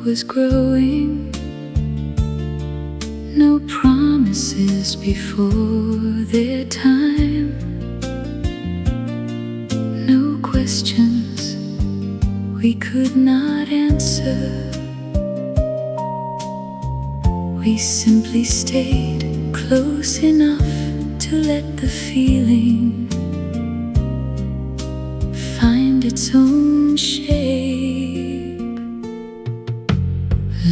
was growing. No promises before their time. No questions we could not answer. We simply stayed close enough to let the feeling find its own shape.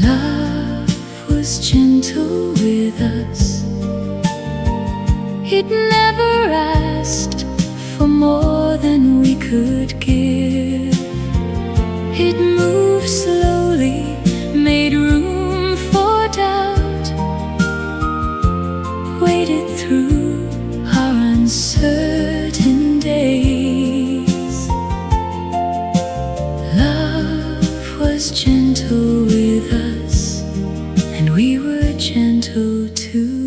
Love was gentle with us. It never asked for more than we could give. It moved slowly, made room for doubt, waited through our uncertain days. Love was gentle with us, and we were gentle too.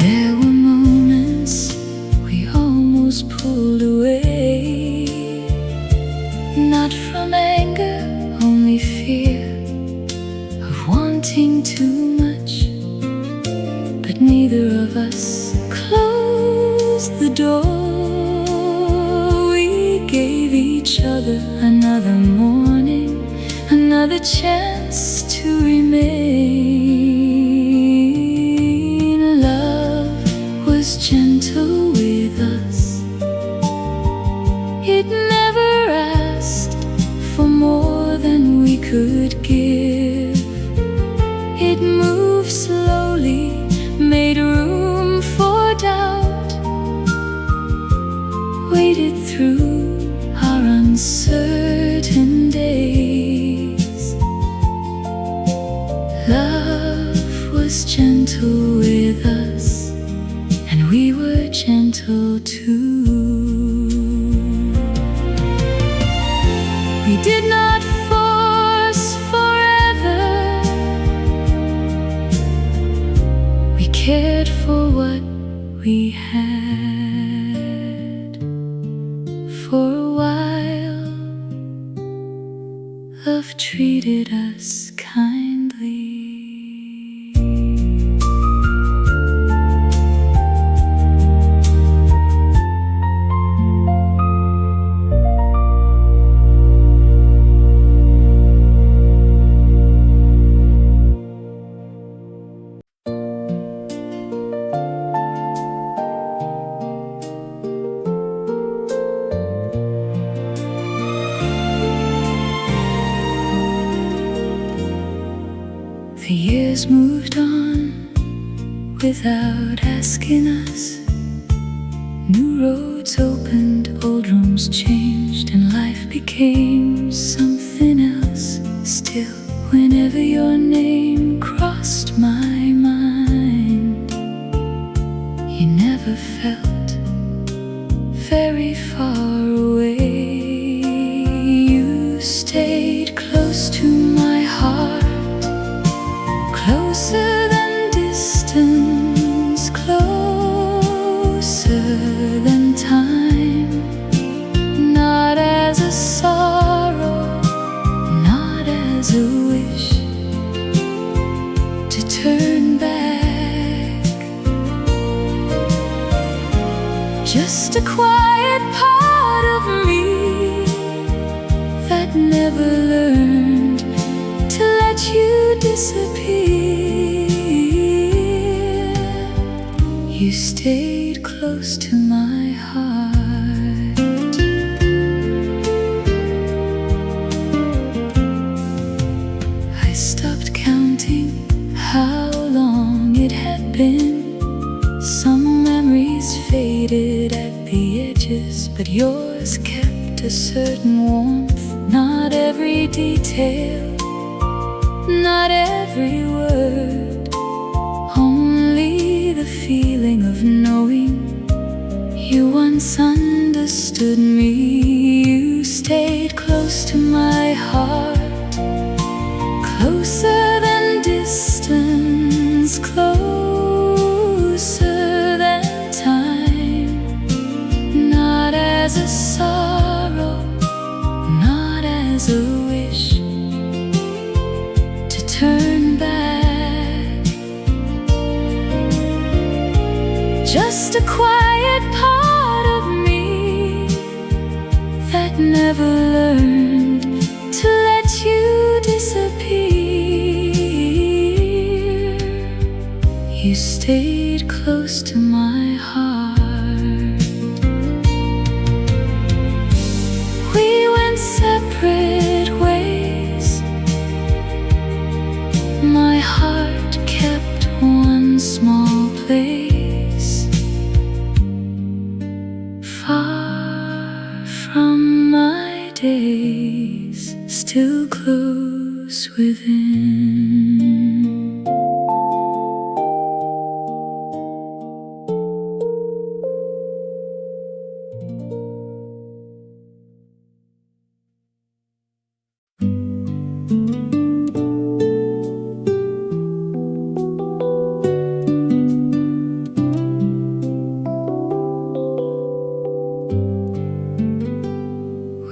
There were moments we almost pulled away, not from anger, only fear of wanting too much. But neither of us closed the door. We gave each other another morning, another chance to remain. Love was gentle with us. It never asked for more than we could give. It moved slowly, made room for doubt, waited through our uncertain days. Love was gentle with us, and we were gentle too. We did not force forever. We cared for what we had. For a while, love treated us kindly. The years moved on without asking us. New roads opened, old rooms changed, and life became something else. Still, whenever your name crossed my mind, you never felt very far away. You stayed close to my heart, closer than distance, closer than time. Not as a sorrow, not as a wish to turn back. Just a quiet part of me that never learned to let you disappear. You stayed close to my heart. I stopped counting how long it had been. Some memories faded at the edges, but yours kept a certain warmth. Not every detail, not every word, only the feeling of knowing you once understood me. You stayed close to my heart, closer than distance, closer than time. Not as a sorrow, as a wish to turn back. Just a quiet part of me that never learned to let you disappear. You stayed close to my heart. We went separate ways. My heart kept one small place, far from my days, still close within.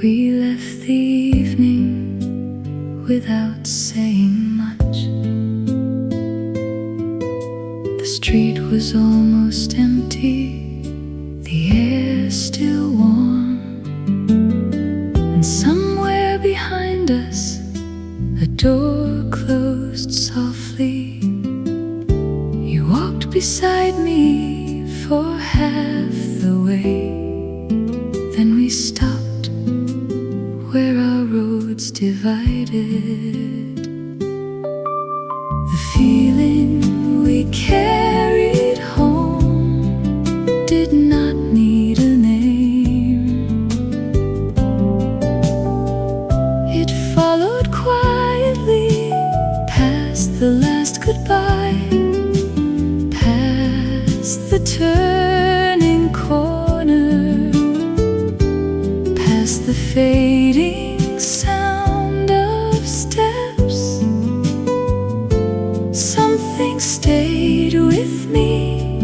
We left the evening without saying much. The street was almost empty, the air still warm, and somewhere behind us a door closed softly. You walked beside me for half the way, then we stopped where our roads divided. The feeling we carried home did not need a name. It followed quietly past the last goodbye, past the turning corner, past the fading sound of steps. Something stayed with me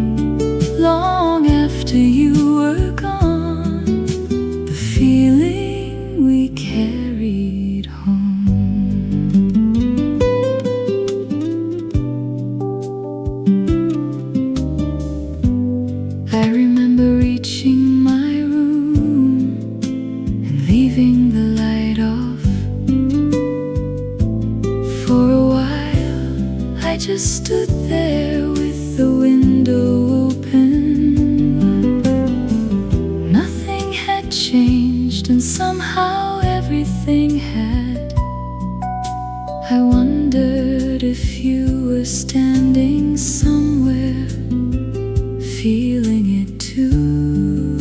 long after you were gone. The feeling we carried home. I remember reaching my room and leaving the light off. For a while I just stood there with the window open. Nothing had changed and somehow everything had. I wondered if you were standing somewhere, feeling it too.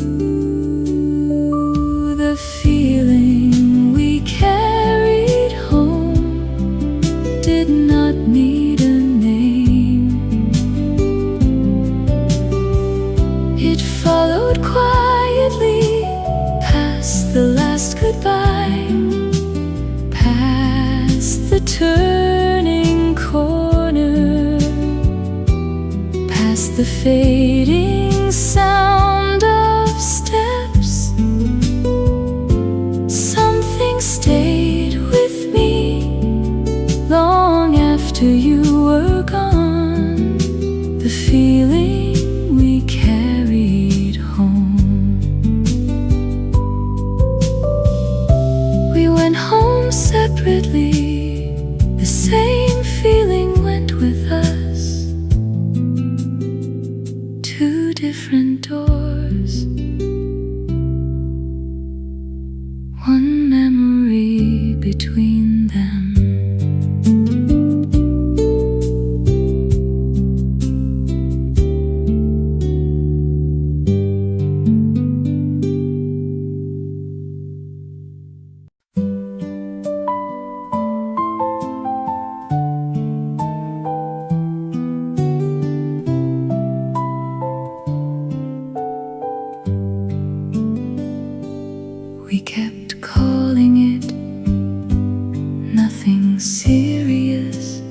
The feeling we carried home did not need a name. It followed quietly past the last goodbye, past the turning corner, past the fading sound of steps. Something stayed with me long after you were gone. The feeling we carried home. We went home separately. The same feeling went with us. Two different doors, one memory between them. We kept calling it nothing serious.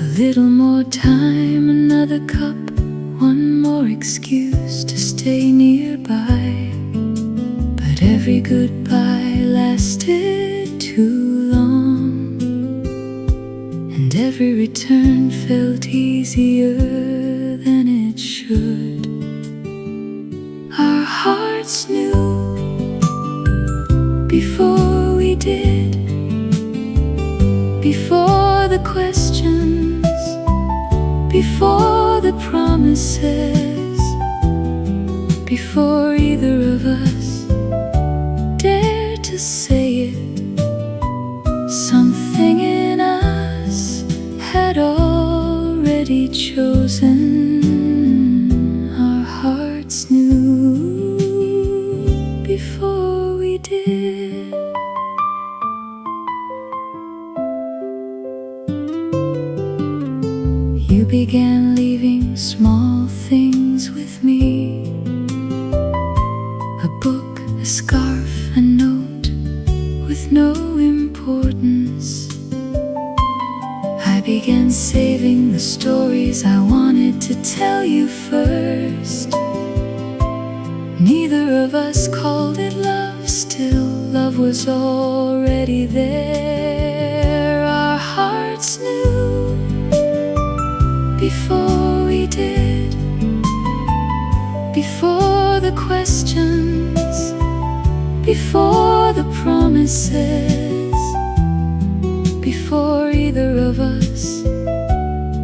A little more time, another cup, one more excuse to stay nearby. But every goodbye lasted every return felt easier than it should. Our hearts knew before we did, before the questions, before the promises, before either of us dared to say it. Something in us had already chosen. Our hearts knew before we did. You began leaving small things with me: a book, a scarf, a note with no importance. I began saving the stories I wanted to tell you first. Neither of us called it love, still love was already there. Our hearts knew before we did, before the questions, before the promises, before either of us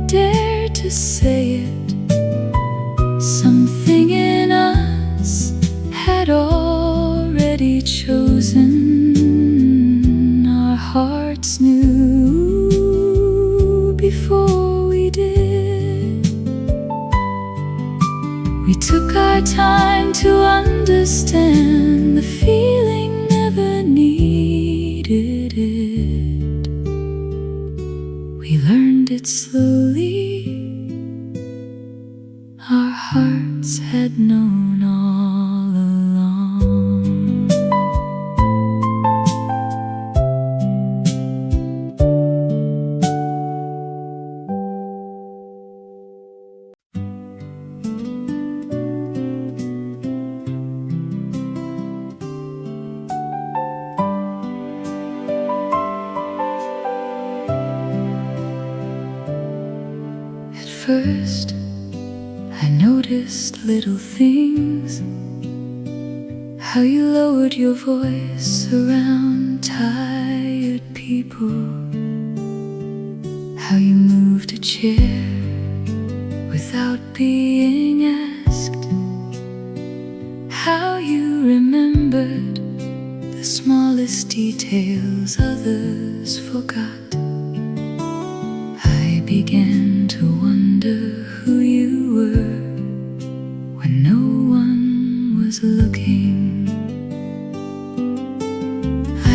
dared to say it. Something in us had already chosen. Our hearts knew before we did. We took our time to understand the feeling, never needed it. We learned it slowly. Our hearts had known all along. At first, I noticed little things: how you lowered your voice around tired people, how you moved a chair without being asked, how you remembered the smallest details others forgot. I began to wonder who you were when no one was looking.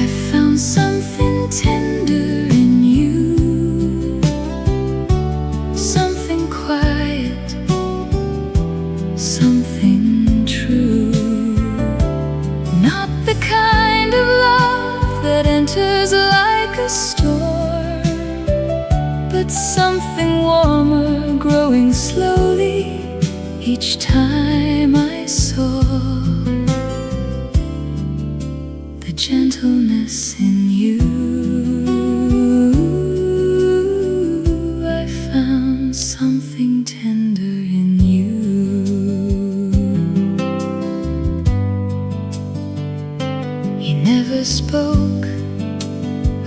I found something tender in you, something quiet, something true. Not the kind of love that enters like a storm, but something warmer, growing slowly each time I saw the gentleness in you. I found something tender in you. You never spoke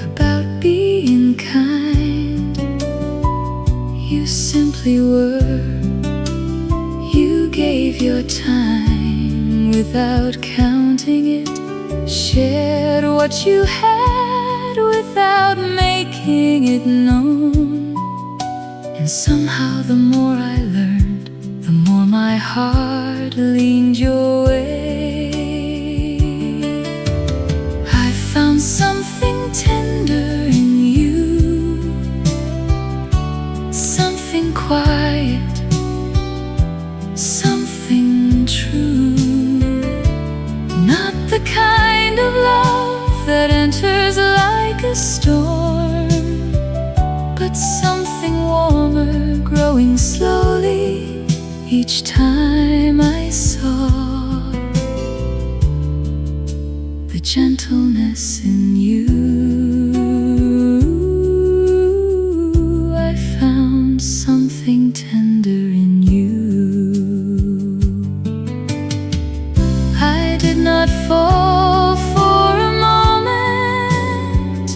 about being kind, you simply were. You gave your time without counting it, shared what you had without making it known. And somehow the more I learned, the more my heart leaned your way. I found something tender in you, something quiet, something true. Not the kind of love that enters like a storm, but something warmer, growing slowly each time I saw the gentleness in you. I not fall for a moment.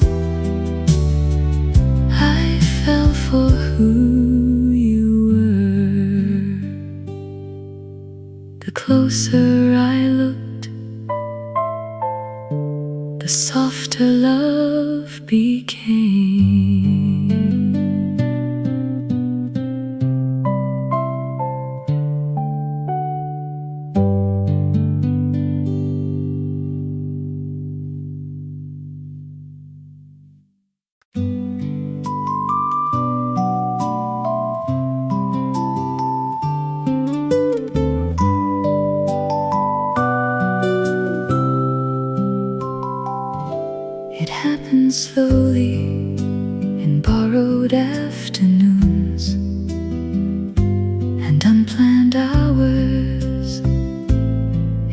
I fell for who you were. The closer I looked, the softer love became. It happened slowly in borrowed afternoons and unplanned hours.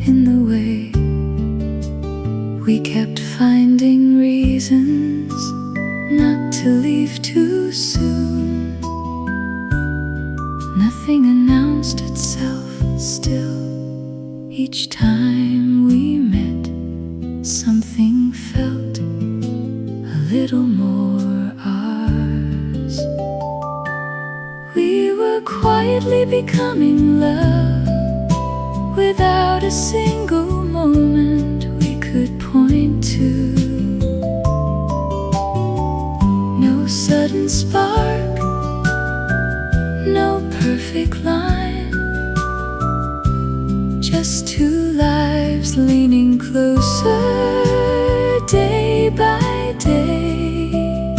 In the way we kept finding reasons not to leave too soon. Nothing announced itself still. Each time we met, something felt a little more ours. We were quietly becoming love without a single moment we could point to. No sudden spark, no perfect line, just two lives leaning closer day by day,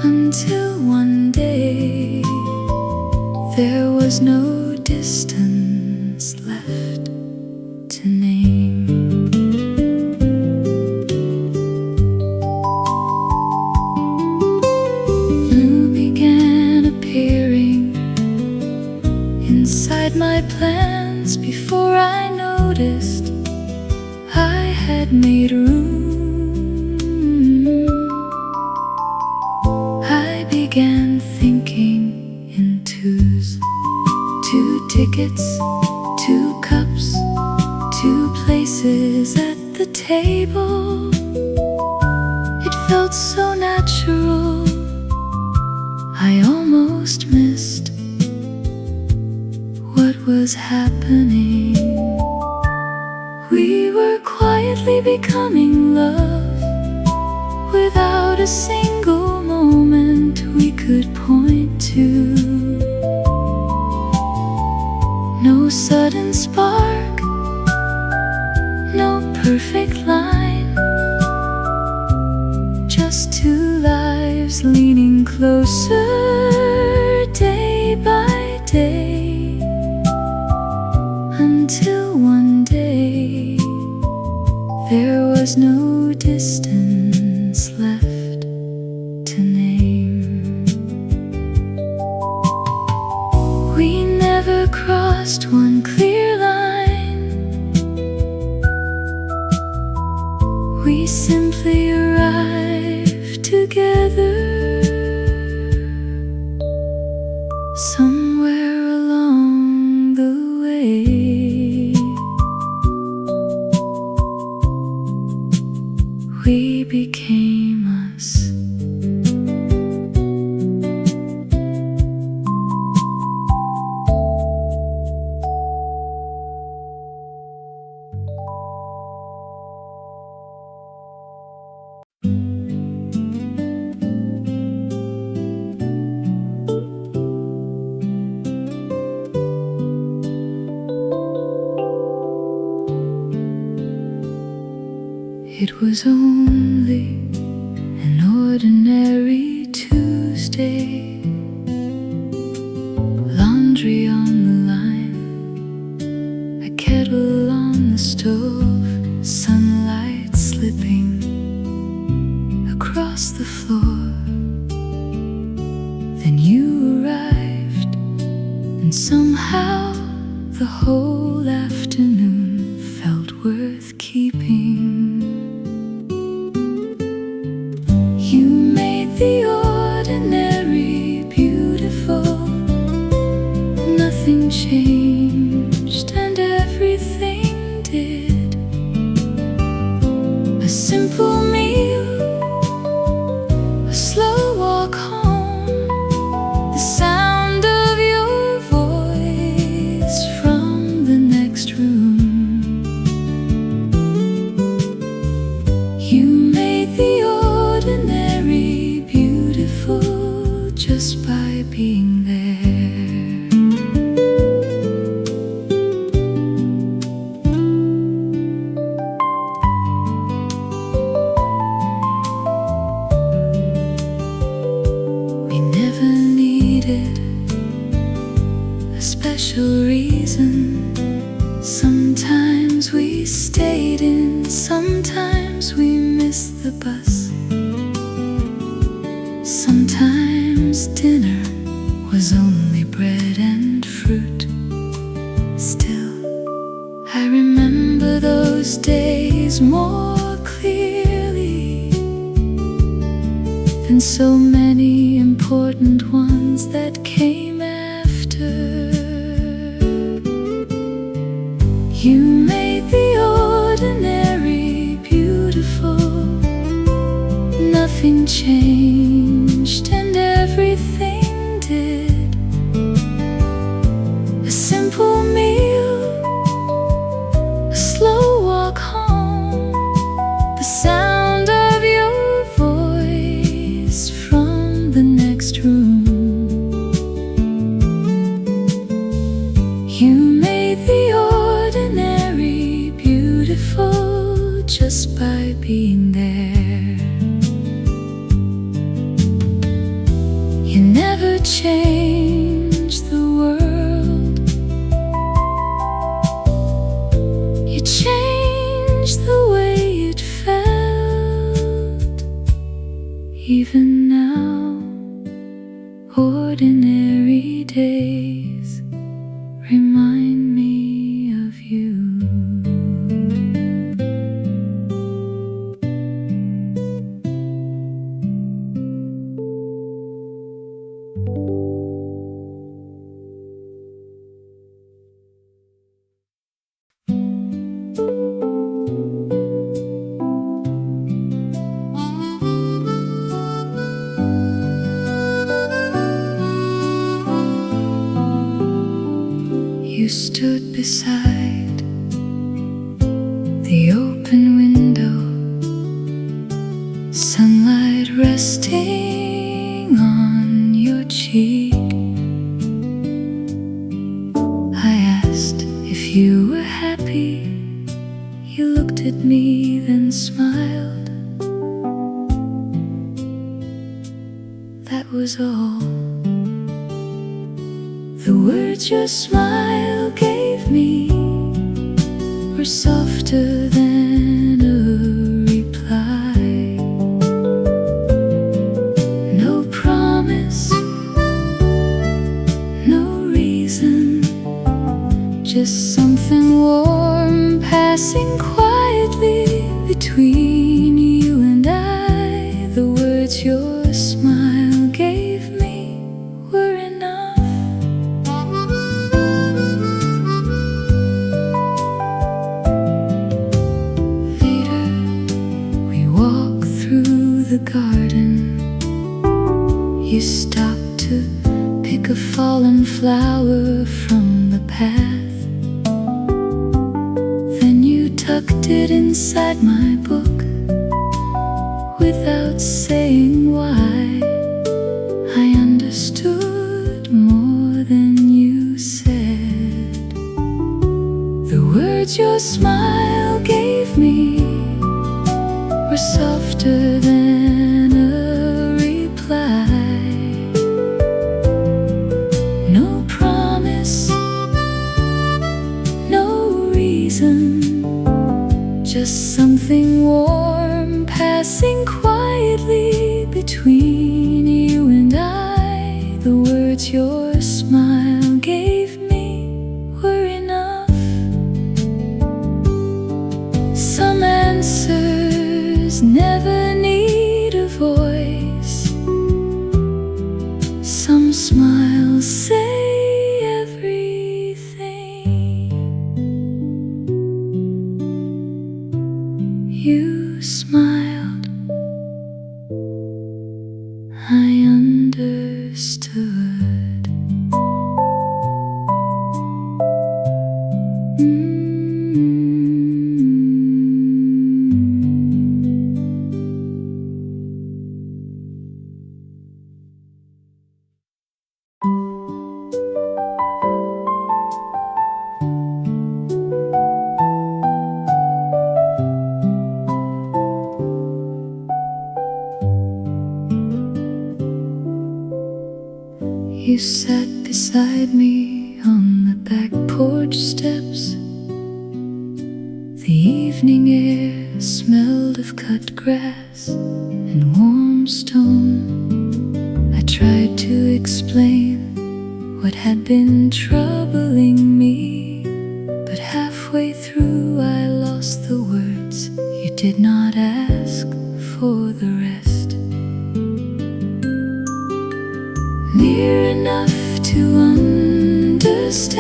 until one day there was no distance left to name. Blue began appearing inside my plans before I noticed I had made room. I began thinking in twos. 2 tickets, 2 cups, 2 places at the table. It felt so natural, I almost missed what was happening. We were quietly becoming love without a single moment we could point to. No sudden spark, no perfect line, just 2 lives leaning closer day by day, until one day there was no distance left to name. We never crossed one clear line. We simply arrived together somewhere along the way. We became us. It was only an ordinary Tuesday. Laundry on the line, a kettle on the stove, sunlight slipping across the floor. Then you arrived, and somehow the whole afternoon felt worth keeping. You made the ordinary beautiful. Nothing changed and everything did. simple meal, a slow walk home, the sound of your voice from the next room. You made the ordinary beautiful just by being there. Special reason. Sometimes we stayed in, sometimes we missed the bus. Sometimes dinner was only bread and fruit. Still, I remember those days more clearly than so many important ones that came after. You made the ordinary beautiful. Nothing changed and everything did. A simple meal, a slow walk home, the sound of your voice from the next room. You made the ordinary beautiful just by being there. You never changed the world. You changed the way it felt. Even now, ordinary days remind me of you. You stood beside the open window, sunlight resting on your cheek. I asked if you were happy. You looked at me, then smiled. That was all. The words your smile gave me were softer than a reply. No promise, no reason, just something warm passing quietly between you and I. The words your smile gave me were enough. The garden, you stopped to pick a fallen flower from the path. Then you tucked it inside my book without saying why. I understood more than you said. The words your smile gave me were softer than a reply. No promise, no reason, just something warm passing quietly between you and I. The words your smile gave me were enough. Some answers never need a voice. Some smiles say everything. You smiled, I understood. You sat beside me on the back porch steps. The evening air smelled of cut grass and warm stone. I tried to explain what had been troubling me, but halfway through I lost the words. You did not ask for the rest. Near enough to understand,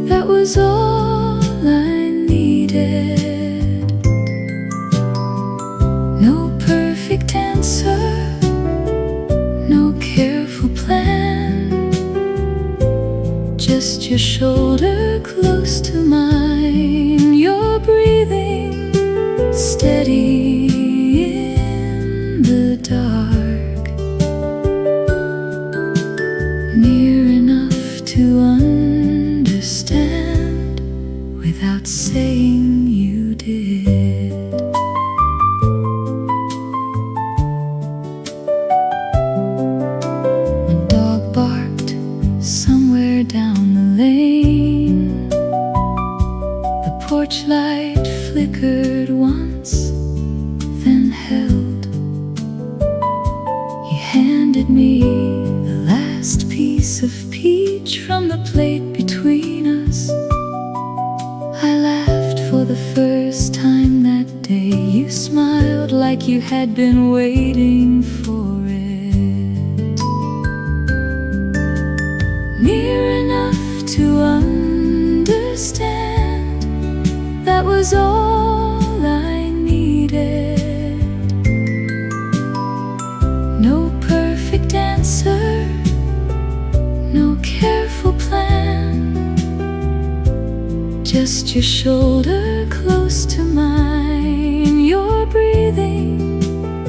that was all I needed. No perfect answer, no careful plan, just your shoulder close to mine, your breathing steady in the dark. Near enough to understand without saying you did. A dog barked somewhere down the lane. The porch light flickered once, then held. You handed me the last piece of peach from the plate between us. I laughed for the first time that day. You smiled like you had been waiting for it. Near enough to understand, that was all I needed. No perfect answer, no careful plan, just your shoulder close to mine, your breathing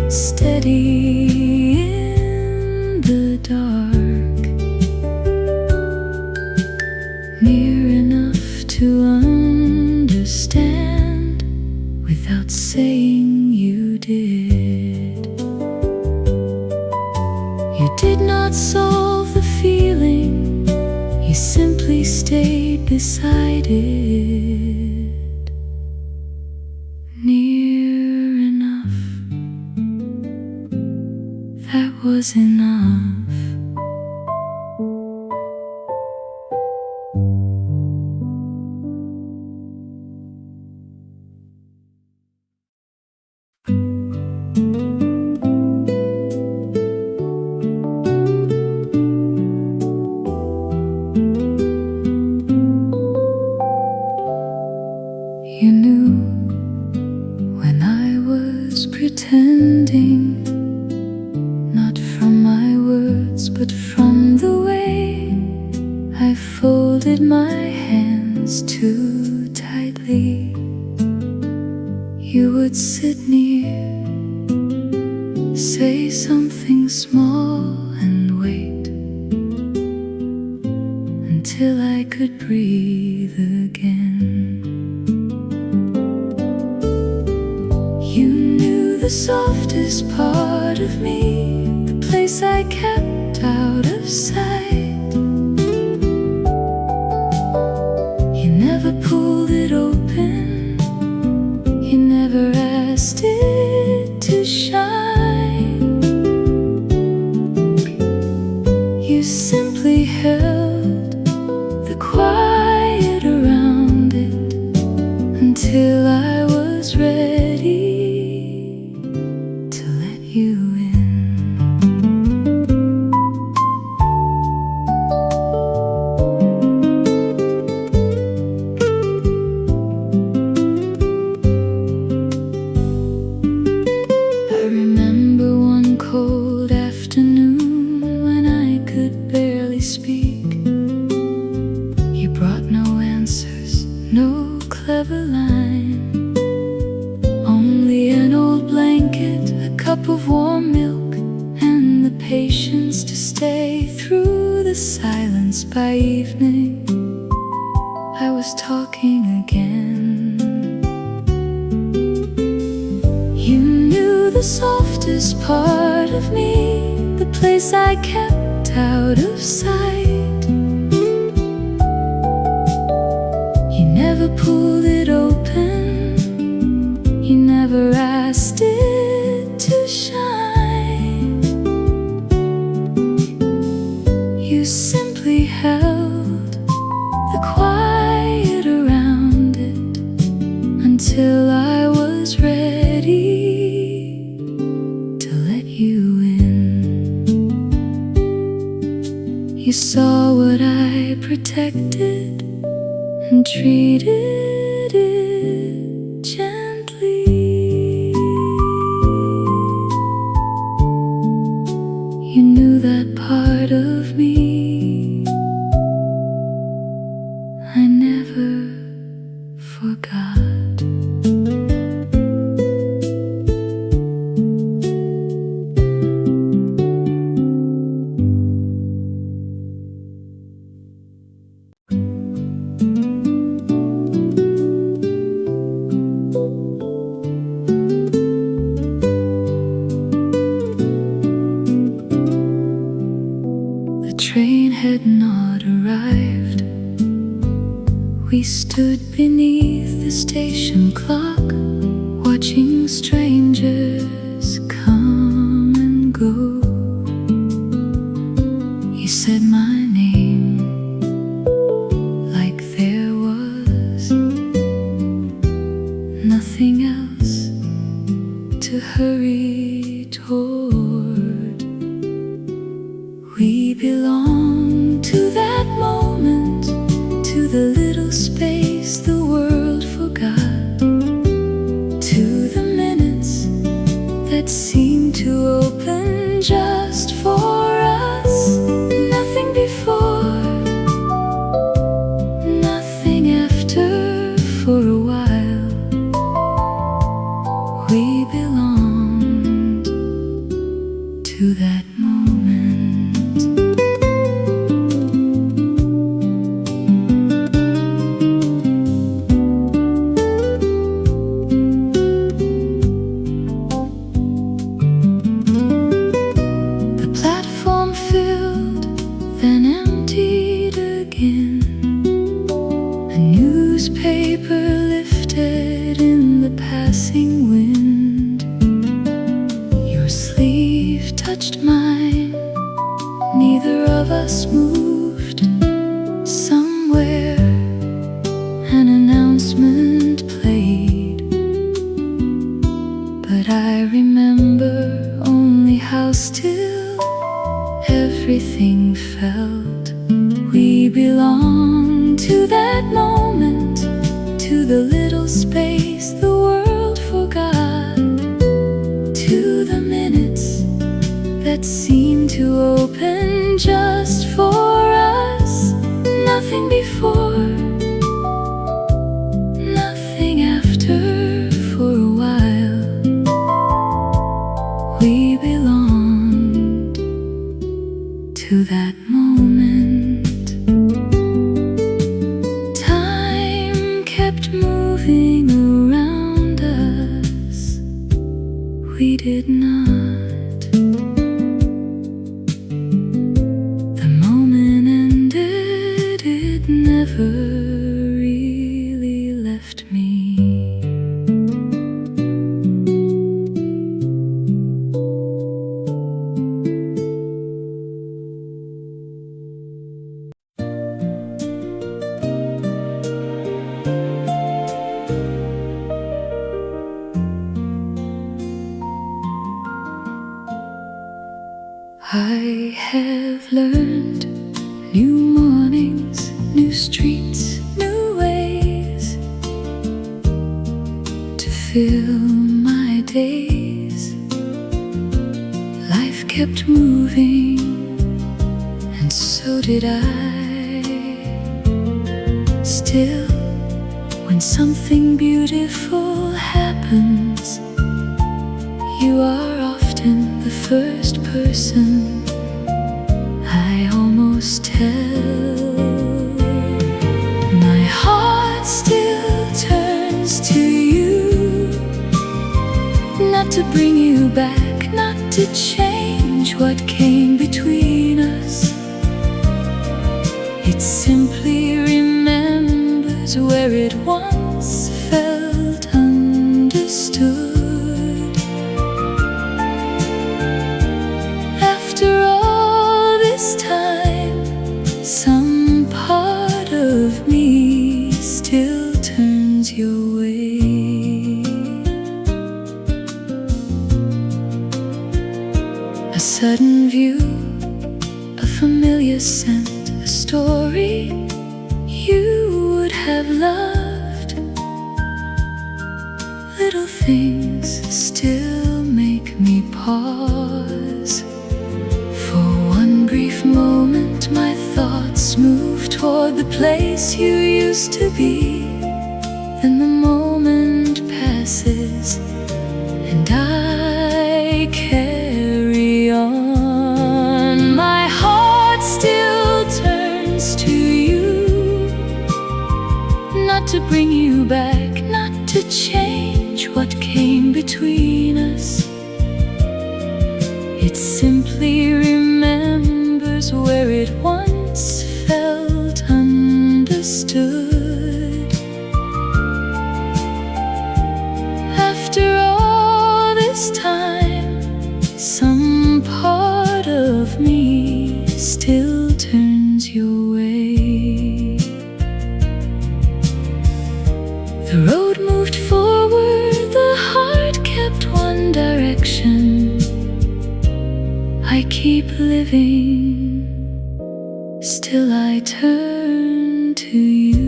steady in the dark. Near enough to understand without saying you did. You did not solve the feeling, you simply stayed beside it. Near enough, that was enough. You knew when I was pretending, not from my words but from the way I folded my hands too tightly. You would sit near, say something small and wait until I could breathe again. You knew the softest part of me, the place I kept out of sight. You never pulled it open, you never asked it to shine. You simply held the quiet around it until I was ready to let you in. blanket, a cup of warm milk, and the patience to stay through the silence. By evening, I was talking again. You knew the softest part of me, the place I kept out of sight. You never pulled it open, you never asked it to shine. You simply held the quiet around it until I was ready to let you in. You saw what I protected and treated it gently. You knew that part of me I never forgot. The train had not arrived. We stood beneath the station clock, watching strangers come and go. You said my name like there was nothing else to hurry toward. We belong to that moment, to the little space the world forgot, to the minutes that seemed to open just for us. Nothing before, nothing after. For a while we belonged to that moment. Everything felt. We belong to that moment, to the little space the world forgot, to the minutes that seemed to open just for us. Nothing before, nothing after. For a while we belonged to that moment. Time kept moving around us. We did not. The moment ended, it never really left me. I have learned new mornings, new streets, new ways to fill my days. Life kept moving, and so did I. Still, when something beautiful happens, you first person, I almost tell. My heart still turns to you, not to bring you back, not to change what came between us. It simply remembers where it once felt understood. After all this time, some part of me still turns your way. A sudden view, a familiar scent, a story you would have loved. Little things still make me pause. For one brief moment my thoughts move toward the place you used to be. Then the moment passes and I carry on. My heart still turns to you, not to bring you back, not to change what came between us. It simply remembers where it once felt understood. After all this time, some part of me still turns your way. The road moved forward, the heart kept one direction. I keep living, still I turn to you.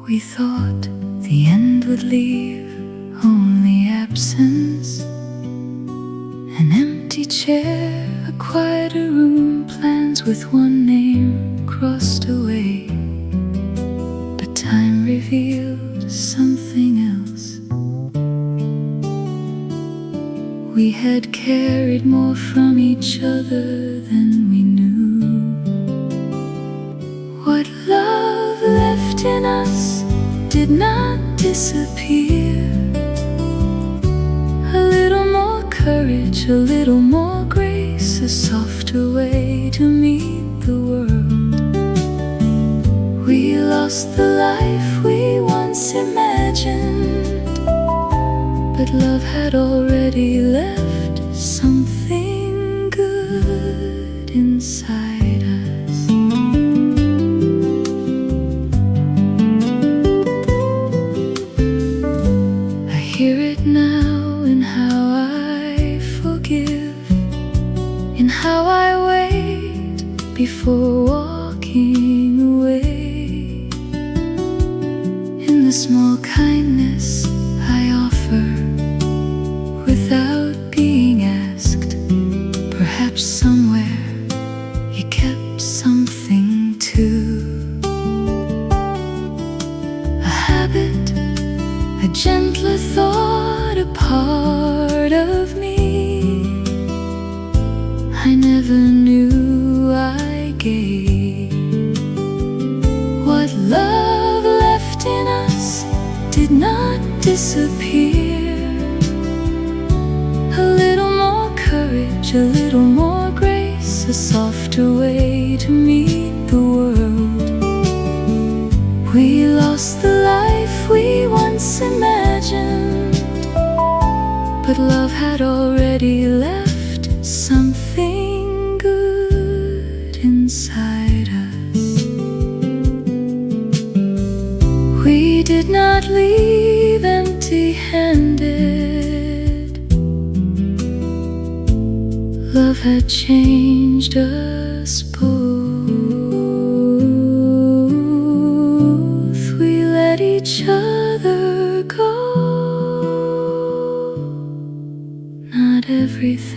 We thought the end would leave only absence, an empty chair, a quieter room, plans with one name crossed away. But time revealed something else. We had carried more from each other than we knew. What love left in us did not disappear. A little more courage, a little more grace, a softer way to meet the world. We lost the life we once imagined, but love had already left something good inside us. Hear it now in how I forgive, in how I wait before walking away, in the small kindness I offer without being asked. Perhaps somewhere you kept something too. A habit, a gentler thought, a part of me I never knew I gave. What love left in us did not disappear. A little more courage, a little more grace, a softer way to meet the world. We lost the life we once imagined, but love had already left something good inside us. We did not leave empty-handed. Love had changed us both.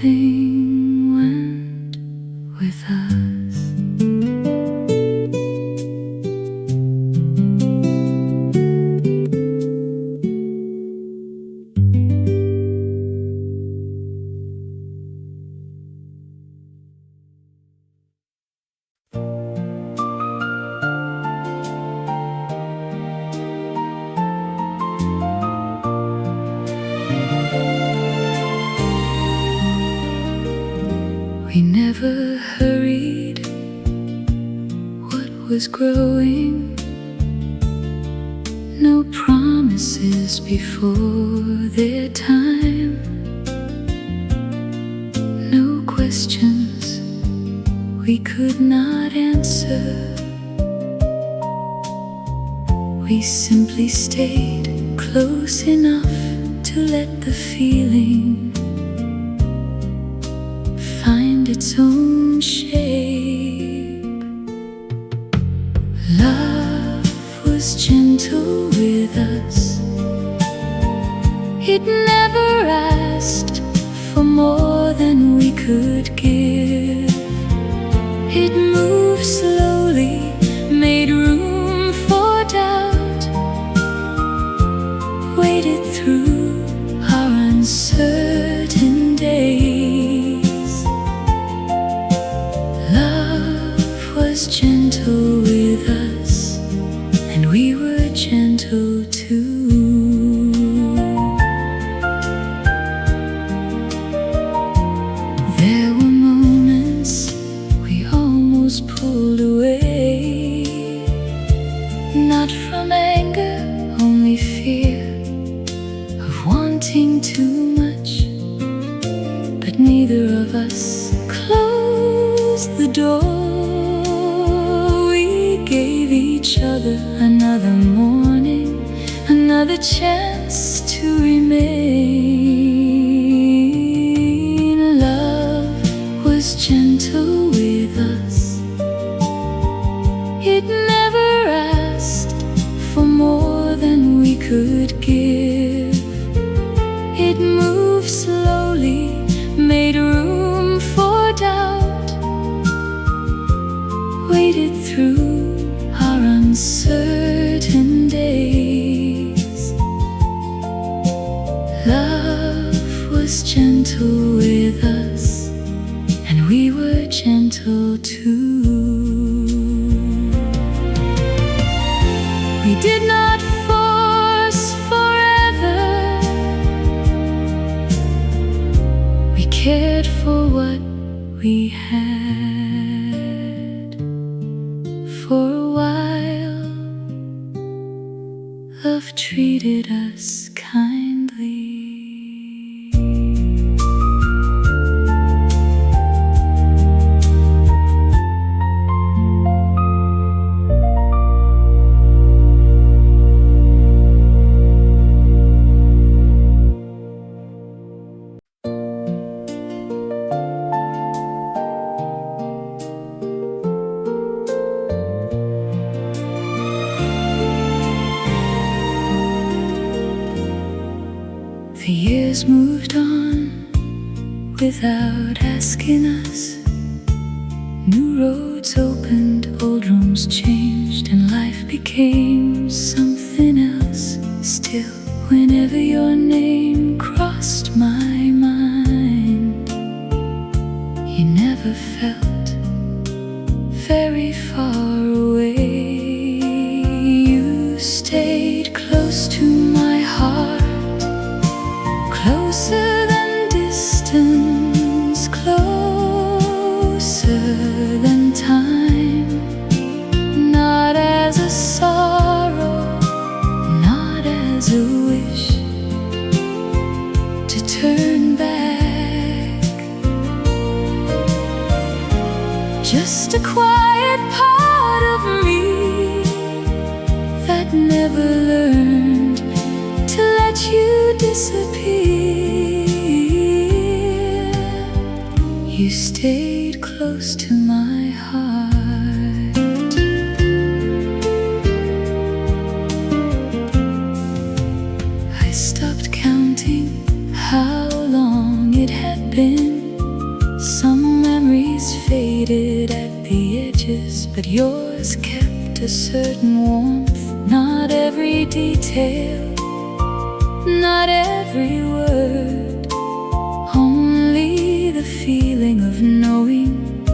nothing went with us. We never hurried what was growing. No promises before their time. No questions we could not answer. We simply stayed close enough to let the feeling find its own shape. Love was gentle with us. It never asked for more than we could give. It moved slowly, made room for doubt, waited through our uncertain days. Love was gentle with us, and we were gentle too. There were moments we almost pulled away, not from anger, only fear of wanting too much. But neither of us closed the door. We gave each other another morning, another chance to remain. Love was gentle with us. It never asked for more than we could give. It moved slowly, made room for doubt, waited through our uncertain days. Love was gentle with us, and we were gentle too. We did not force forever. We cared for what we had. For a while, love treated us kindly. The years moved on without asking us. New roads opened, old rooms changed, and life became something else. Still, whenever your name crossed my mind, you never felt very far away. You stayed close to my heart, closer than distance, closer than time. Not as a sorrow, not as a wish to turn back. Just a quiet part of me that never learned to let you disappear. You stayed close to my heart. I stopped counting how long it had been Some memories faded at the edges, but yours kept a certain warmth. Not every detail, not every word, only the feeling of knowing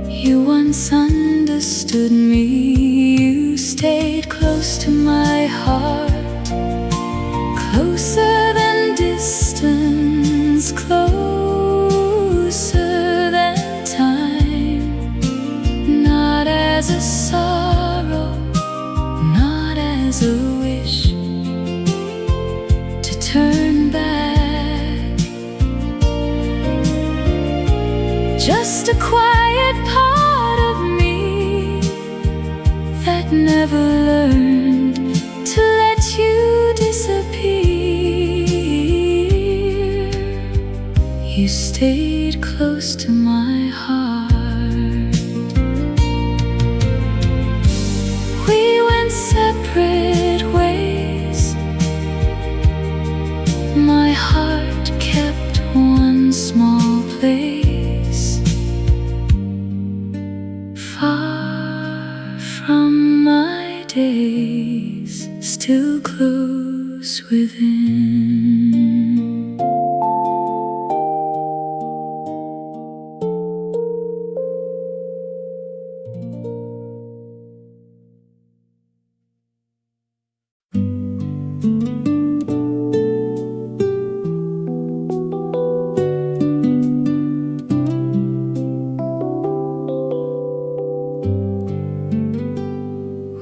you once understood me. You stayed close to my heart, closer than distance, closer than time. Not as a sorrow, not as a wish to turn back, just a quiet part of me that never learned to let you disappear. You stayed close to my heart. We went separate ways. My heart kept one small place, far from my days, still close within.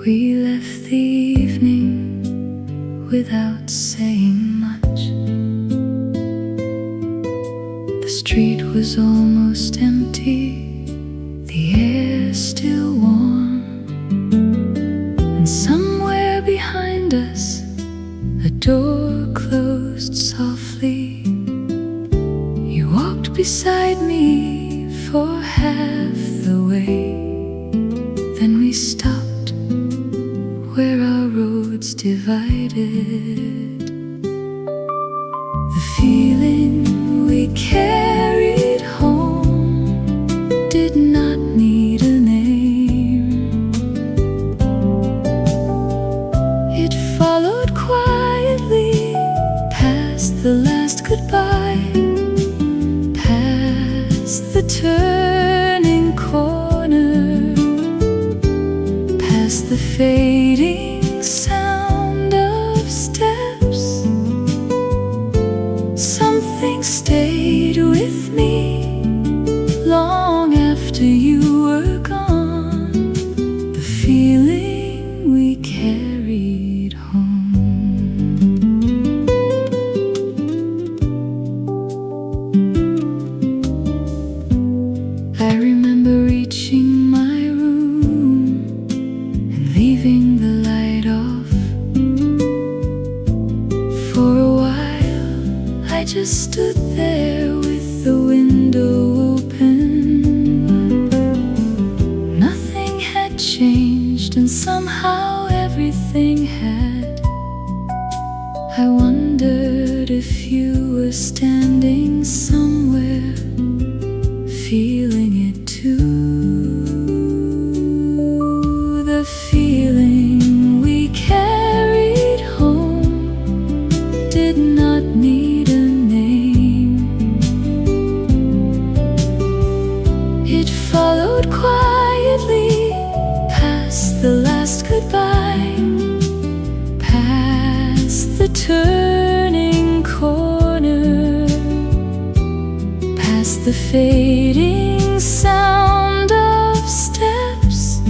We left the evening without saying much. The street was almost empty, the air still warm, and somewhere behind us a door closed softly. You walked beside me for half the way, then we stopped where our roads divided. The feeling we carried home did not need a name. It followed quietly past the last goodbye, past the turning corner, past the fading sound of steps. Something stayed with me long after you were gone, the feeling we carried home. I remember reaching my room and leaving the light off. For a while I just stood there with the window open. Nothing had changed and somehow everything had. I wondered if you were standing somewhere, feeling it too. The feeling we carried home did not need a name. It followed quietly past the last goodbye, past the turning corner, past the fading sound of steps.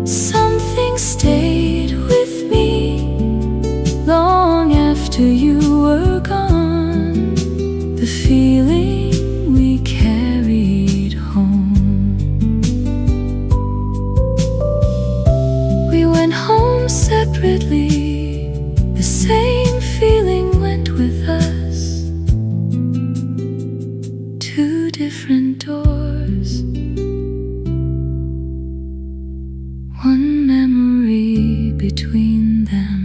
Something stayed with me long after you were gone, the feeling we carried home. We went home separately, the same feeling went with us. Two different doors, one memory between them.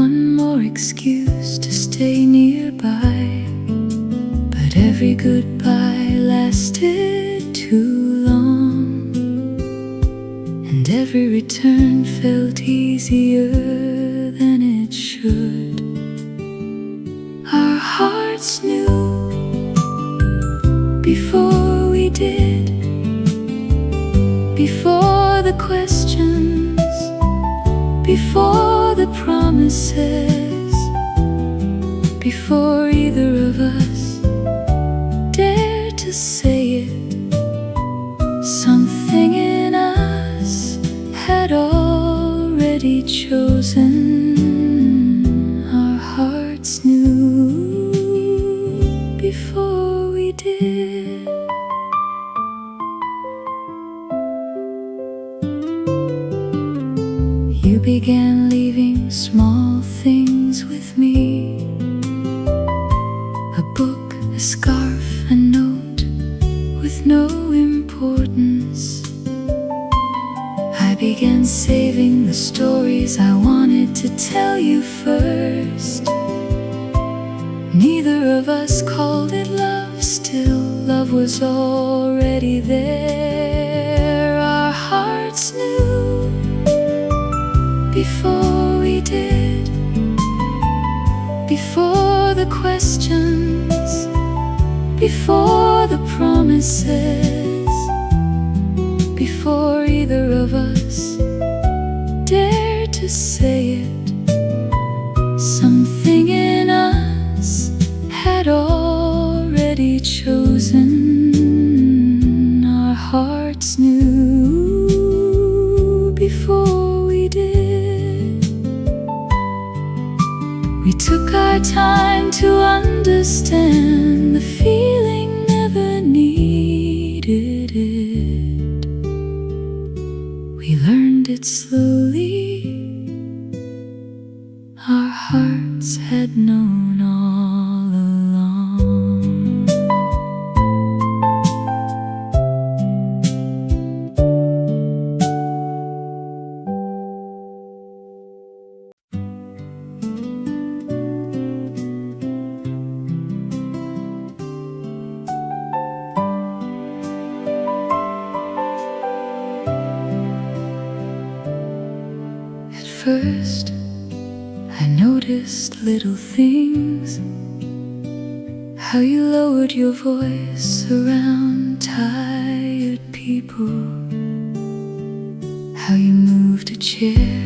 one more excuse to stay nearby, but every goodbye lasted too long, and every return felt easier than it should. Our hearts knew before we did, before the questions, before the promises, before either of us dared to say it. Something in us had already chosen. Our hearts knew before we did. You began leaving small things with me, a book, a scarf, a note with no importance. I began saving the stories I wanted to tell you first. Neither of us called it love, still love was already there. Our hearts knew before we did, before the questions, before the promises, before either of us dared to say it. Something in us had already chosen. Our hearts knew before we did. We took our time to understand the feeling, never needed it. We learned it slowly. Our hearts had known all along. At first, I noticed little things, how you lowered your voice around tired people, how you moved a chair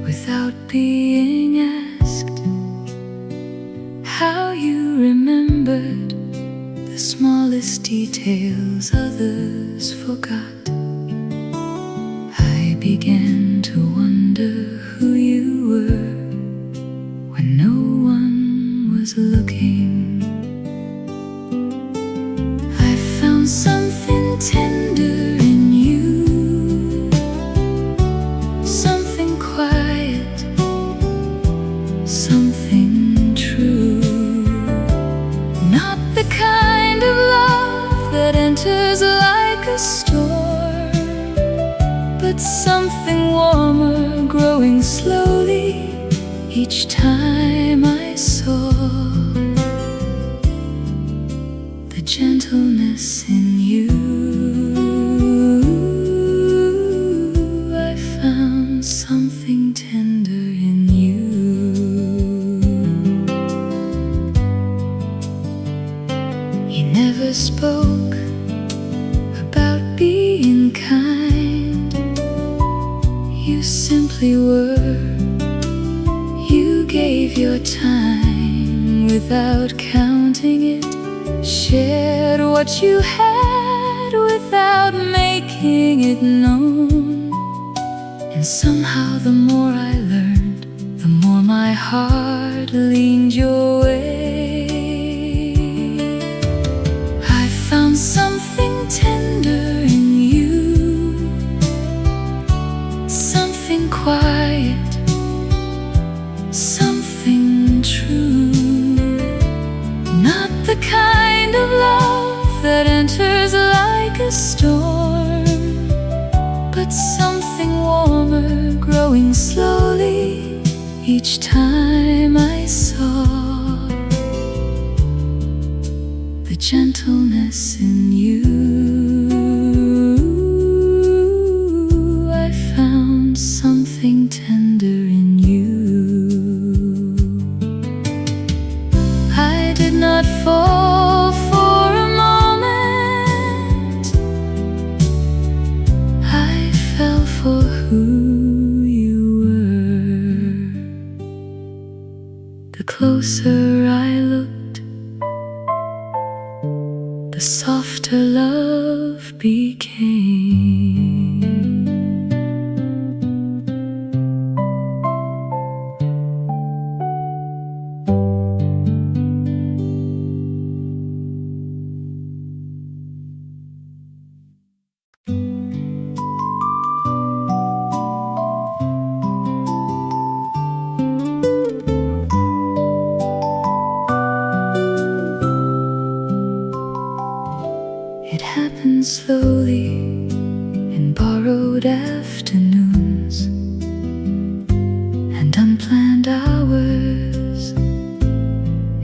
without being asked, how you remembered the smallest details others forgot. I began to wonder who you were when no one was looking. I found something tender in you, something quiet, something true. Not the kind of love that enters like a storm, but something warmer, growing slowly each time I saw the gentleness in you. I found something tender in you. You never spoke about being kind, you simply were. You gave your time without counting it, shared what you had without making it known. And somehow the more I learned, the more my heart leaned your way. I found something tender in you, something quiet, something true. Not the kind of love that enters like a storm, but something warmer, growing slowly each each time I saw the gentleness in you. I found something tender in you. I did not fall for a moment. I fell for who you were. The closer I looked, the softer love became. It happened slowly in borrowed afternoons and unplanned hours.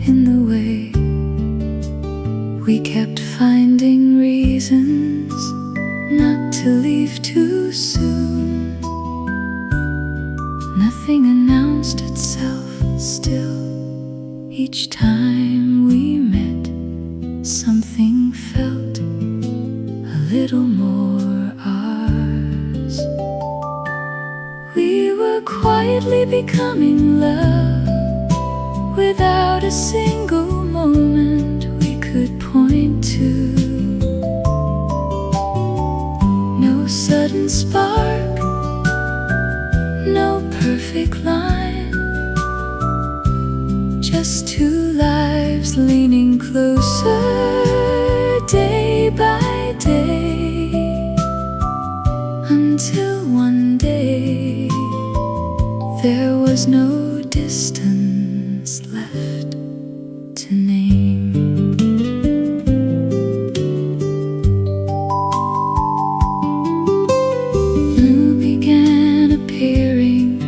In the way we kept finding reasons not to leave too soon. Nothing announced itself still. Each time we met, something felt a little more ours. We were quietly becoming love without a single moment we could point to. No sudden spark, no perfect line, just two lives leaning closer day by day, until one day there was no distance left to name. You began appearing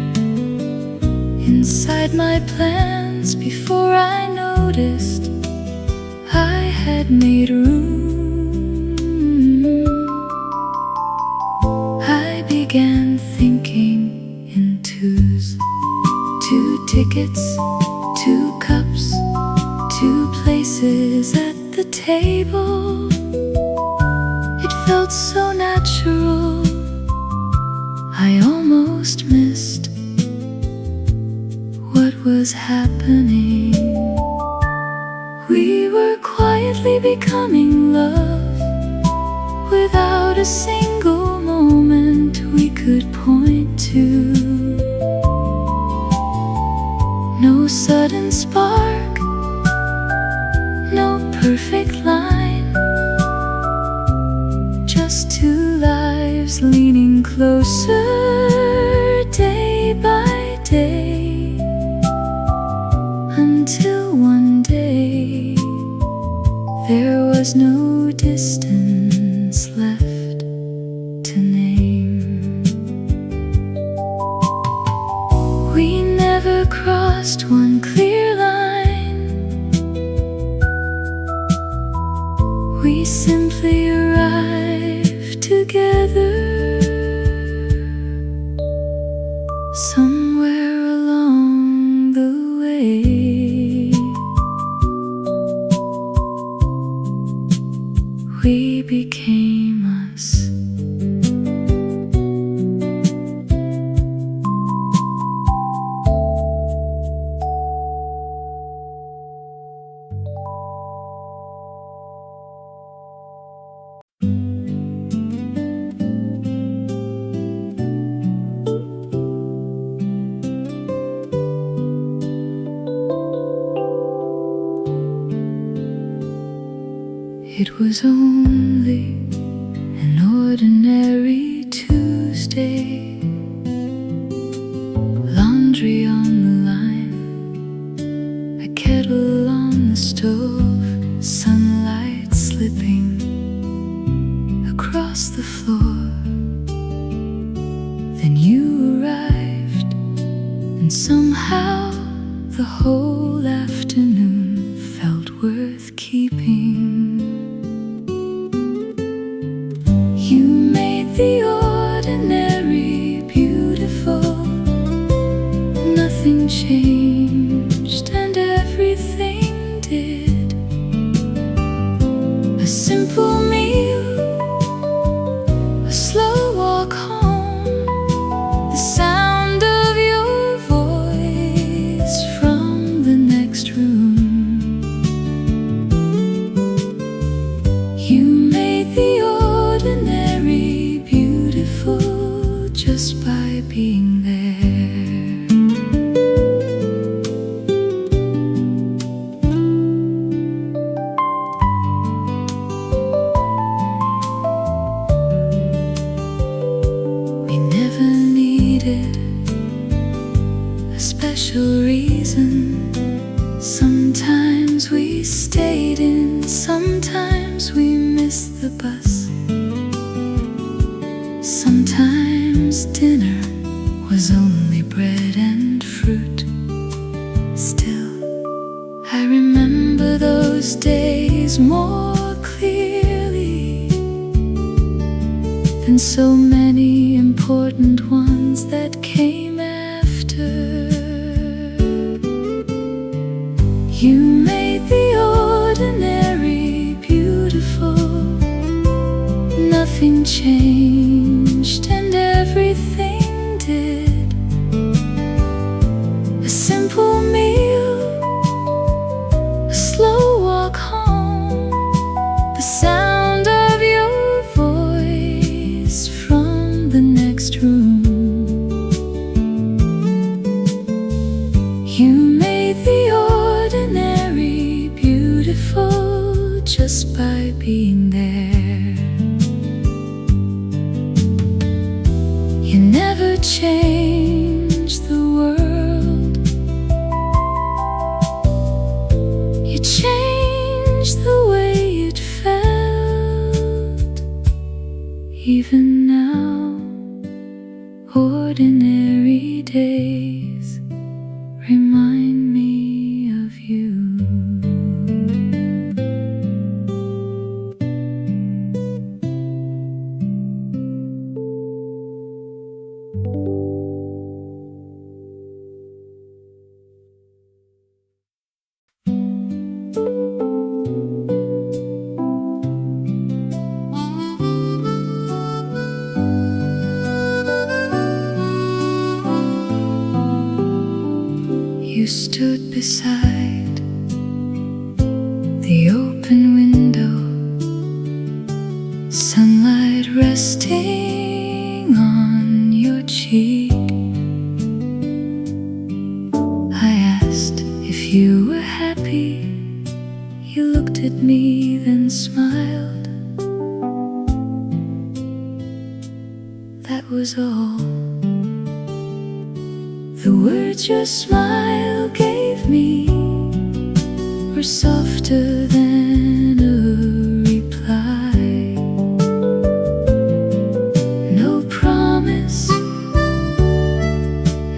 inside my plans before I noticed I had made room. I began thinking in twos. 2 tickets, 2 cups, 2 places at the table. It felt so natural, I almost missed what was happening. We were quietly becoming love without a single moment we could point to. No sudden spark, no perfect line, just two lives leaning closer day by day, until one day there was no distance left to name. We never crossed one clear line. We simply arrived together somewhere along the way. We became us. It was only an ordinary Tuesday. Laundry on the line, a kettle on the stove, sunlight slipping across the floor. Then you arrived, and some somehow the whole afternoon felt worth keeping. You made the ordinary beautiful. Nothing changed and everything did. A simple meal, a slow walk home, the sound of your voice from the next room. You made the ordinary beautiful just by being there. We never needed a special reason. Sometimes we stayed in, sometimes we missed the bus. Sometimes dinner was only bread and fruit. Still, I remember those days more clearly than so many important ones that came after. You made the ordinary beautiful. Nothing changed and everything did. A simple meal, a slow walk home, the sound of your voice from the next room. You made the ordinary beautiful just by being there. You never changed the world. You changed the way it felt. Even now, ordinary days remind me of you. You stood beside the open window, sunlight resting on your cheek. I asked if you were happy. You looked at me, then smiled. That was all. The words your smile gave me were softer than a reply. No promise,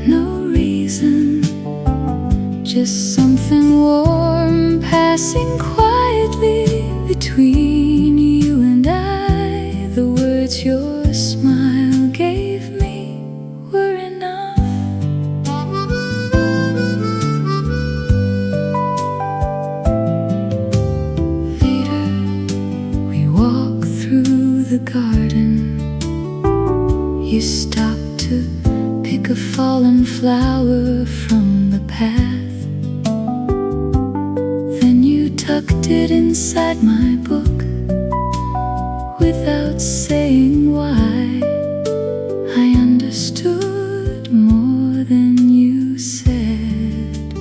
no reason, just something warm passing quietly between you and I. The words your smile gave me were enough. The garden, you stopped to pick a fallen flower from the path. Then you tucked it inside my book without saying why. I understood more than you said.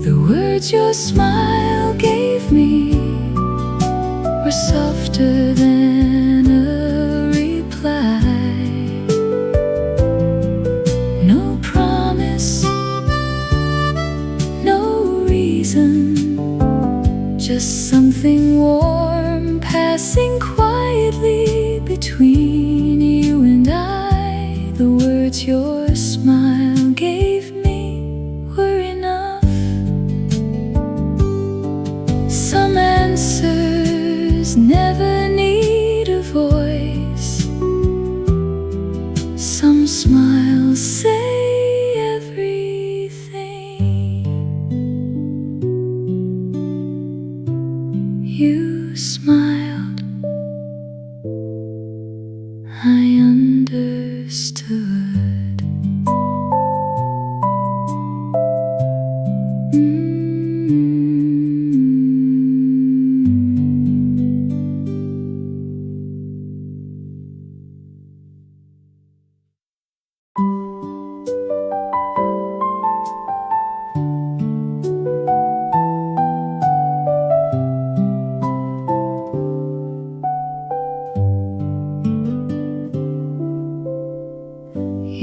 The words your smile gave me were softer than a reply. No promise, no reason, just something warm passing quietly between you and I. The words your smile gave me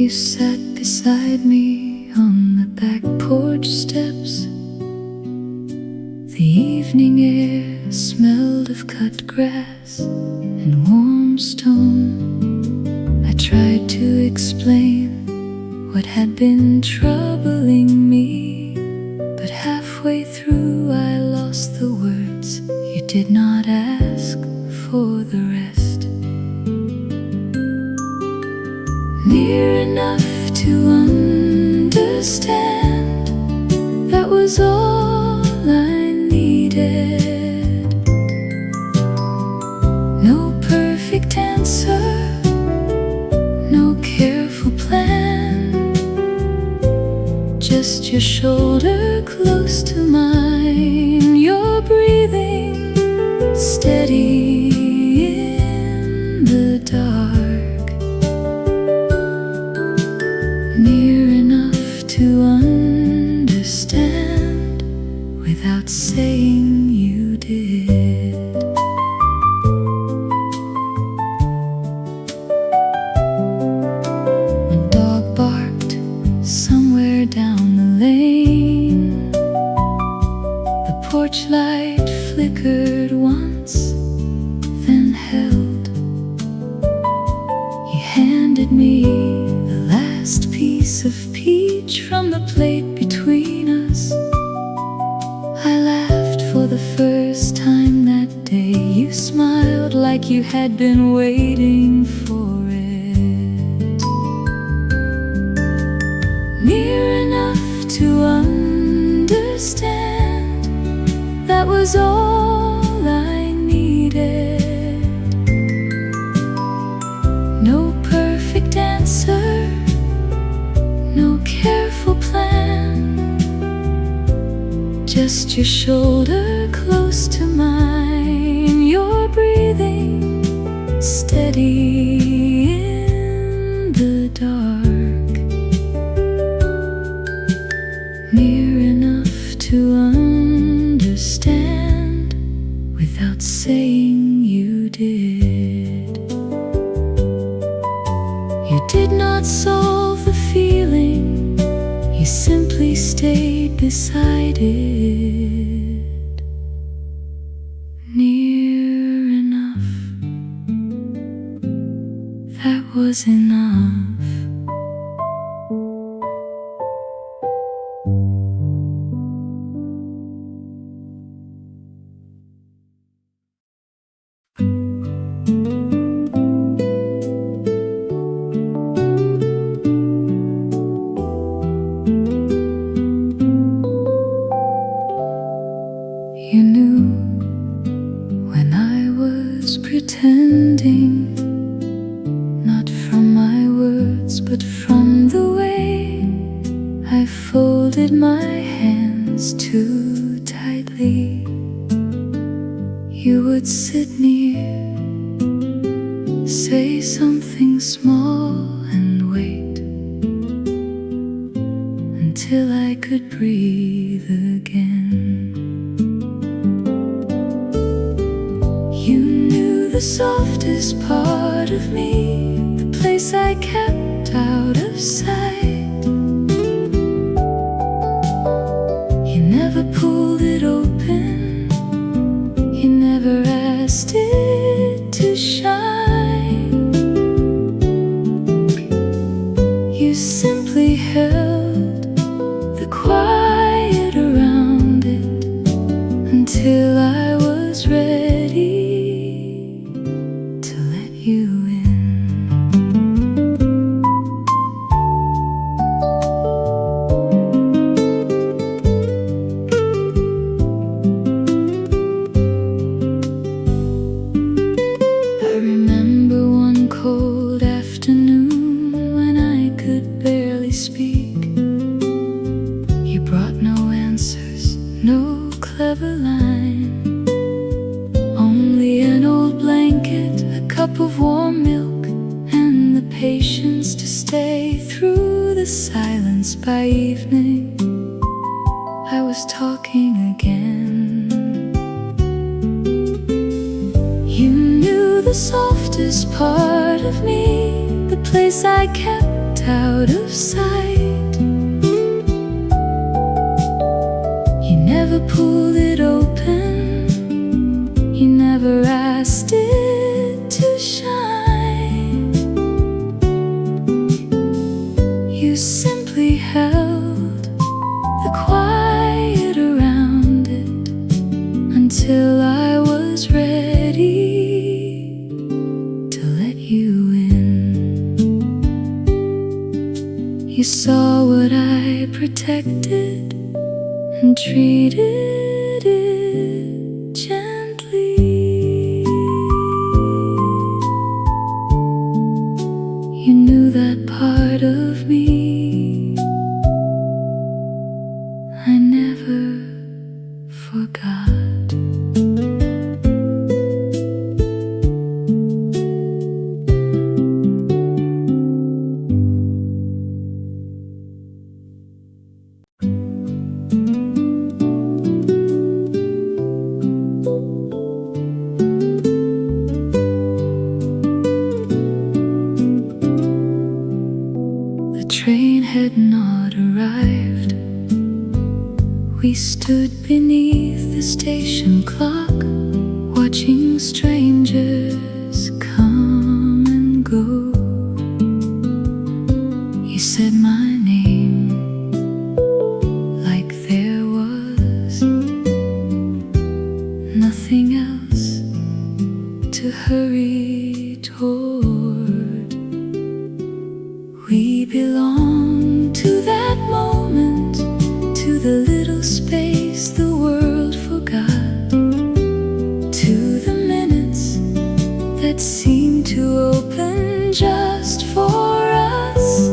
You sat beside me on the back porch steps. The evening air smelled of cut grass and warm stone. I tried to explain what had been troubling me, but halfway through I lost the words. You did not ask for the rest. Near enough to understand, that was all I needed. No perfect answer, no careful plan, just your shoulder close to mine, your breathing steady in the dark. Near enough to understand without saying you did. When dog barked somewhere down the lane, the porch light flickered once, then held. You handed me the last piece of peach from the plate between us. I laughed for the first time that day. You smiled like you had been waiting for it. Near enough to understand, that was all I needed. No perfect answer, no careful plan, just your shoulder close to mine, your breathing steady in the dark. Near enough to understand without saying you did. You did not solve the feeling, you simply stayed beside it. Near enough, that was enough. You knew when I was pretending, not from my words but from the way I folded my hands too tightly. You would sit near, say something small and wait until I could breathe again. The softest part of me, the place I kept out of sight. You never pulled it open, you never asked it to shine. You simply held the quiet around it until I was ready you in. I remember one cold afternoon when I could barely speak. You brought no answers, no clever line, only an old blanket, a cup of warm milk, and the patience to stay through the silence. By evening, I was talking again. You knew the softest part of me, the place I kept out of sight. You never pulled it open, you never asked it to shine. You simply held the quiet around it until I was ready to let you in. You saw what I protected and treated it gently. You knew that part of me I never forgot. The train had not arrived. We stood beneath the station clock, watching strangers come and go. You said my name like there was nothing else to hurry toward. We belong to that moment, to the little space the world forgot, to the minutes that seemed to open just for us.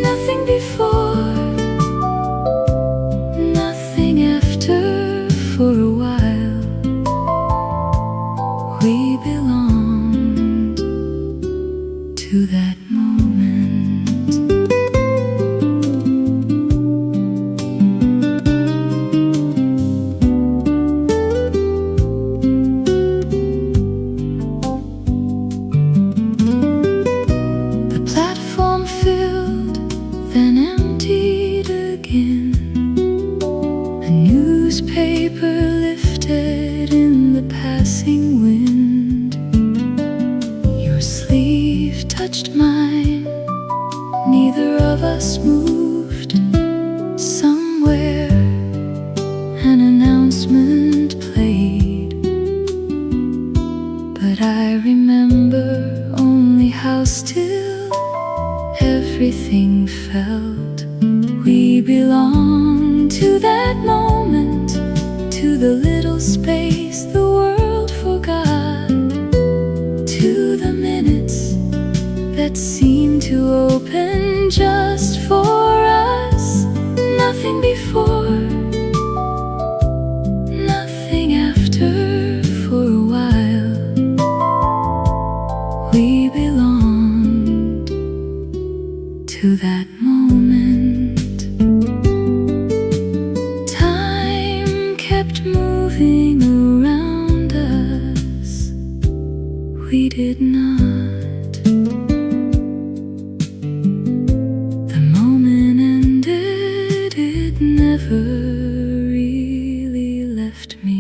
Nothing before, nothing after. For a while we belonged to that moment. The platform filled, then emptied again. A newspaper lifted in the passing wind. Your sleeve touched mine, neither of us moved. Somewhere an announcement played, but I remember only how still everything felt. We belong to that moment, to the little space the world forgot, to the minutes that seemed to open just for us. Nothing before, nothing after. For a while we belonged to that moment. Time kept moving around us, we did not. The moment ended, it never really left me.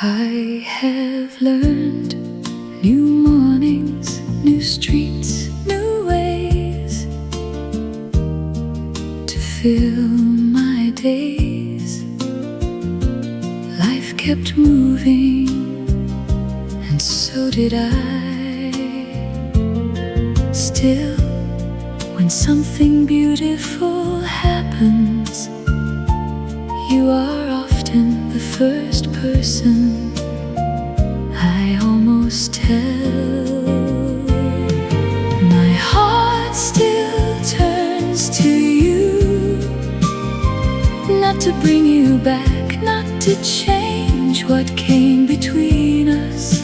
I have learned new mornings, new streets, new ways to fill my days. Life kept moving, and so did I. Still, when something beautiful happens, you are often the first person I almost tell. My heart still turns to you, not to bring you back, not to change what came between us.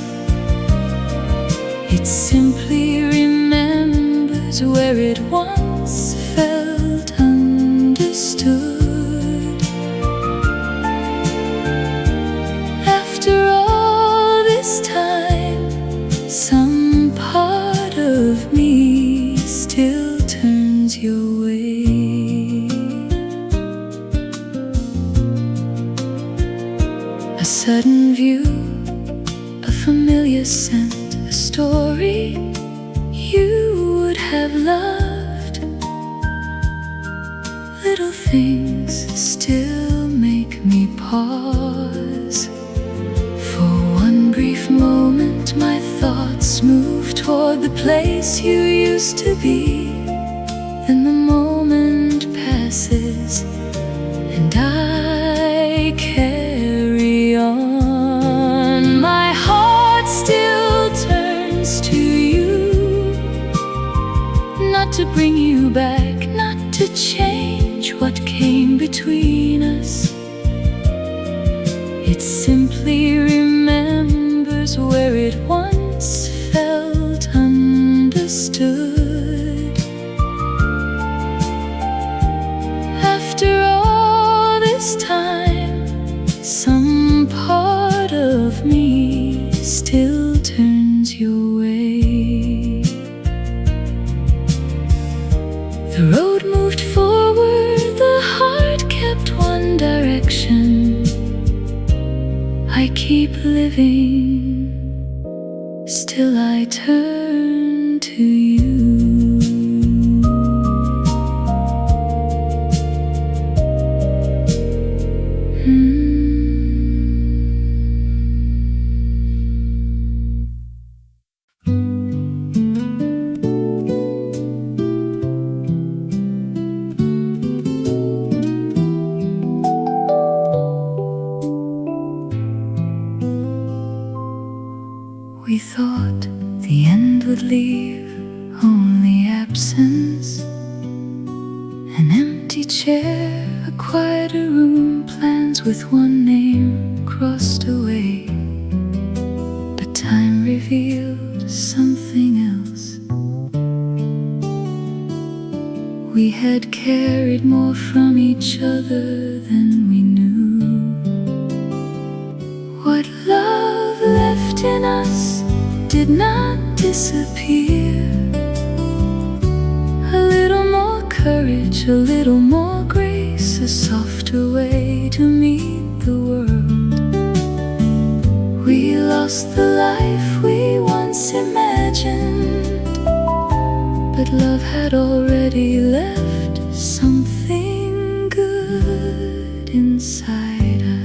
have loved. Little things still make me pause. For one brief moment my thoughts move toward the place you used to be. Then the moment passes and I carry on. My heart still turns to you, not to bring you back, not to change what came between us. It simply remembers where it once felt understood. After all this time, some part of me still turns your way. The road moved forward, the heart kept one direction. I keep living, still I turn to you. We thought the end would leave only absence, an empty chair, a quieter room, plans with one name crossed away. But time revealed something else. We had carried more from each other than we knew. What love left in us did not disappear. A little more courage, a little more grace, a softer way to meet the world. We lost the life we once imagined, but love had already left something good inside us.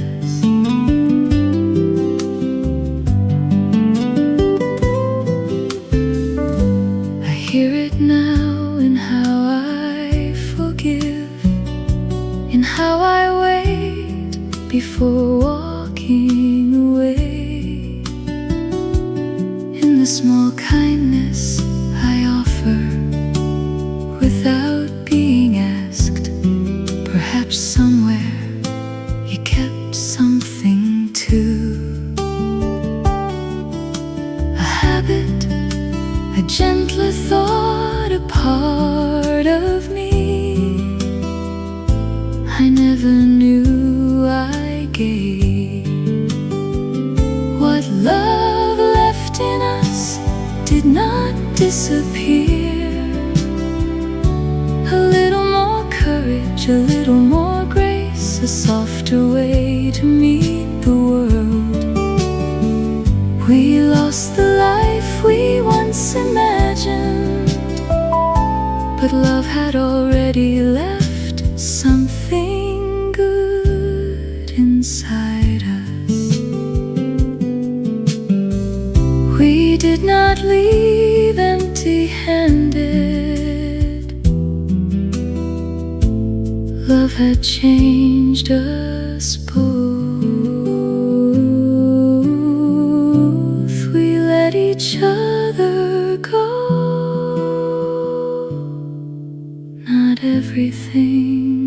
Hear it now in how I forgive, in how I wait before walking away, in the small kindness I offer without being asked. Perhaps somewhere you kept something too. A habit, a gentler thought, a part of me I never knew I gave. What love left in us did not disappear. A little more courage, a little more grace, a softer way to meet the world. We lost the life we once imagined, but love had already left something good inside us. We did not leave empty-handed. Love had changed us both. We let each other go. Not everything